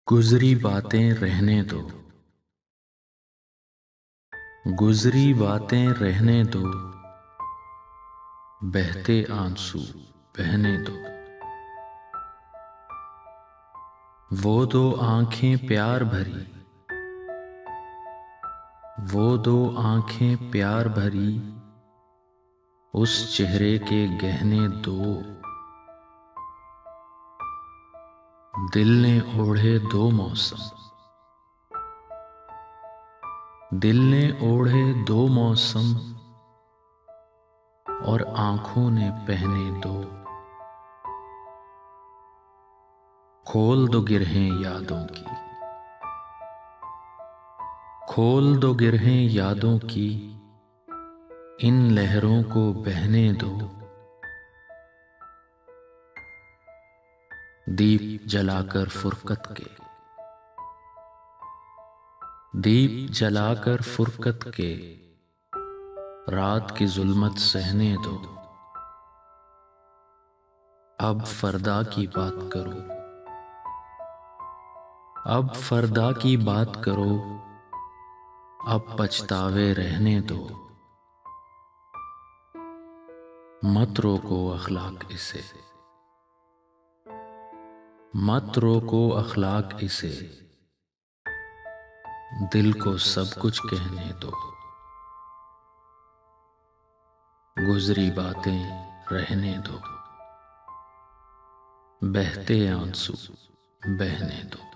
गुजरी बातें रहने दो। गुजरी बातें रहने दो। बहते आंसू बहने दो। वो दो आंखें प्यार भरी। वो दो आंखें प्यार भरी। उस चेहरे के गहने दो। दिल ने ओढ़े दो मौसम। दिल ने ओढ़े दो मौसम। और आंखों ने पहने दो। खोल दो गिरहें यादों की। खोल दो गिरहें यादों की। इन लहरों को बहने दो। दीप जलाकर फुरकत के। दीप जलाकर फुरकत के। रात की जुल्मत सहने दो। अब फरदा की बात करो। अब फरदा की बात करो। अब पछतावे रहने दो। मत रोको अखलाक इसे। मत रोको अखलाक इसे। दिल को सब कुछ कहने दो। गुजरी बातें रहने दो। बहते आंसू बहने दो।